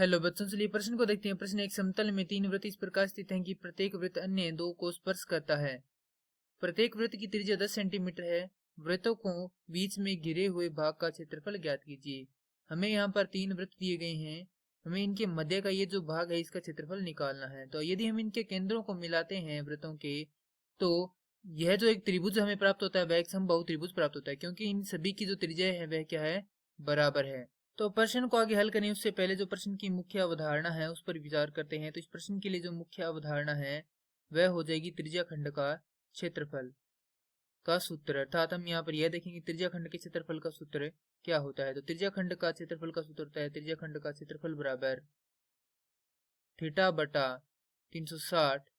Hello बच्चों, चलिए प्रश्न को देखते हैं। प्रश्न एक, समतल में तीन वृत्त इस प्रकार स्थित हैं कि प्रत्येक वृत्त अन्य दो को स्पर्श करता है। प्रत्येक वृत्त की त्रिज्या 10 सेंटीमीटर है। वृत्तों को बीच में घिरे हुए भाग का क्षेत्रफल ज्ञात कीजिए। हमें यहाँ पर तीन वृत्त दिए गए हैं, हमें इनके मध्य का ये जो भाग है इसका क्षेत्रफल निकालना है। तो यदि हम इनके केंद्रों को मिलाते हैं वृत्तों के, तो यह जो एक त्रिभुज हमें प्राप्त होता है वह एक समबाहु त्रिभुज प्राप्त होता है, क्योंकि इन सभी की जो त्रिज्या है वह क्या है, बराबर है। तो प्रश्न को आगे हल करें उससे पहले जो प्रश्न की मुख्य अवधारणा है उस पर विचार करते हैं। तो इस प्रश्न के लिए जो मुख्य अवधारणा है वह हो जाएगी त्रिज्या खंड का क्षेत्रफल का सूत्र। अर्थात हम यहाँ पर यह देखेंगे त्रिज्या खंड के क्षेत्रफल का सूत्र क्या होता है। तो त्रिज्या खंड का क्षेत्रफल का सूत्र होता है त्रिज्या खंड का क्षेत्रफल बराबर थीटा बटा 360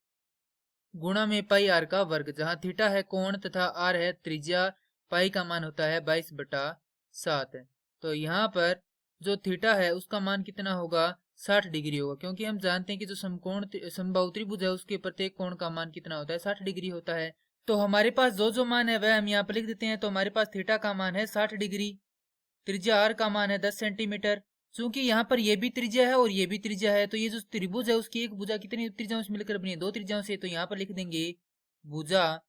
गुणा में पाई आर का वर्ग, जहां थीटा है कोण तथा आर है त्रिज्या। पाई का मान होता है 22/7। तो यहाँ पर जो थीटा है उसका मान कितना होगा, 60 डिग्री होगा, क्योंकि हम जानते हैं कि जो समकोण समबाहु त्रिभुज है उसके प्रत्येक कोण का मान कितना होता है, 60 डिग्री होता है। तो हमारे पास जो मान है वह हम यहाँ पर लिख देते हैं। तो हमारे पास थीटा का मान है 60 डिग्री, त्रिज्या आर का मान है 10 सेंटीमीटर। चूंकि यहाँ पर ये भी त्रिज्या है और ये भी त्रिज्या है, तो ये जो त्रिभुज है उसकी एक भुजा कितनी त्रिज्याओं से मिलकर बनी है, 2 त्रिज्याओं से। तो यहाँ पर लिख देंगे भुजा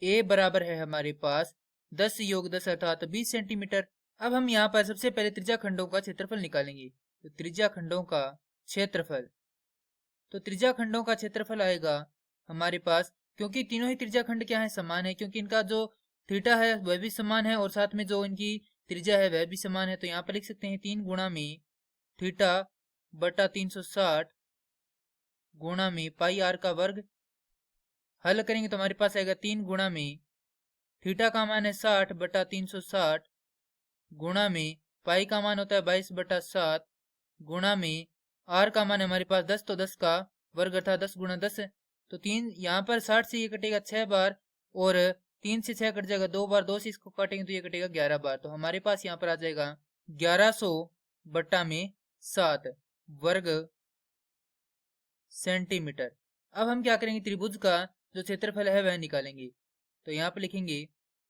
ए बराबर है हमारे पास 10 योग 10 अर्थात 20 सेंटीमीटर। अब हम यहाँ पर सबसे पहले त्रिज्या खंडों का क्षेत्रफल निकालेंगे। तो त्रिज्या खंडों का क्षेत्रफल, तो त्रिज्या खंडों का क्षेत्रफल आएगा हमारे पास, क्योंकि तीनों ही त्रिज्या खंड क्या है, समान है, क्योंकि इनका जो थीटा है वह भी समान है और साथ में जो इनकी त्रिज्या है वह भी समान है। तो यहाँ पर लिख सकते हैं 3 गुणा में थीटा बटा 360 गुणा में पाई आर का वर्ग। हल करेंगे तो हमारे पास आएगा 3 गुणा में थीटा का मान है 60 बटा 360 गुणा में पाई का मान होता है 22/7 गुणा में आर का मान है हमारे पास 10, तो 10 का वर्ग अर्थात 10 गुणा 10। तो 3 यहाँ पर 60 से ये कटेगा 6 बार और 3 से 6 कट जाएगा 2 बार, 2 से इसको काटेंगे तो ये कटेगा 11 बार। तो हमारे पास यहाँ पर आ जाएगा 1100/7 वर्ग सेंटीमीटर। अब हम क्या करेंगे, त्रिभुज का जो क्षेत्रफल है वह निकालेंगे। तो यहाँ पर लिखेंगे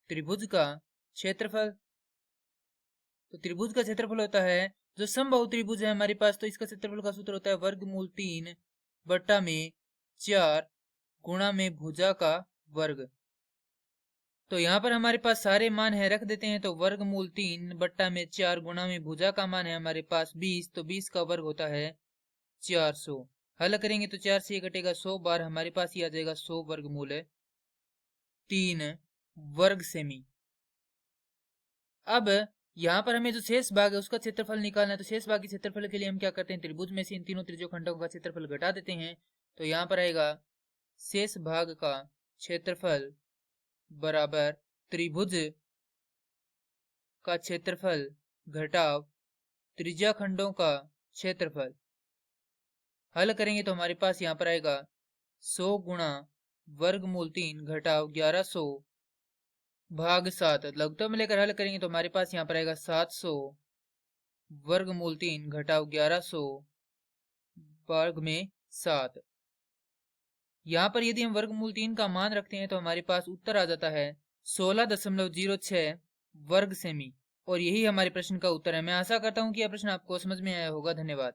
त्रिभुज का क्षेत्रफल। तो त्रिभुज का क्षेत्रफल होता है जो समबाहु त्रिभुज है हमारे पास, तो इसका क्षेत्रफल का सूत्र होता है वर्गमूल 3/4 गुणा में भुजा का वर्ग। तो यहाँ पर हमारे पास सारे मान है, रख देते हैं। तो वर्गमूल 3/4 गुणा में भुजा का मान है हमारे पास 20, तो 20 का वर्ग होता है 400। हल करेंगे तो 4 से ये कटेगा 100 बार, हमारे पास ये आ जाएगा 100 वर्गमूल 3 वर्ग सेमी। अब यहाँ पर हमें जो शेष भाग है उसका क्षेत्रफल निकालना है। तो शेष भाग के क्षेत्रफल के लिए हम क्या करते हैं, त्रिभुज में से इन तीनों त्रिज्या खंडों का क्षेत्रफल घटा देते हैं। तो यहाँ पर आएगा शेष भाग का क्षेत्रफल बराबर त्रिभुज का क्षेत्रफल घटाव त्रिज्या खंडों का क्षेत्रफल। हल करेंगे तो हमारे पास यहाँ पर आएगा 100 गुणा वर्गमूल 3 घटाव 1100 भाग 7। लघुत्तम में लेकर हल करेंगे तो हमारे पास यहाँ पर आएगा 700 वर्गमूल 3 घटाव 1100 वर्ग में 7। यहाँ पर यदि हम वर्गमूल 3 का मान रखते हैं तो हमारे पास उत्तर आ जाता है 16.06 वर्ग सेमी। और यही हमारे प्रश्न का उत्तर है। मैं आशा करता हूँ कि यह प्रश्न आपको समझ में आया होगा। धन्यवाद।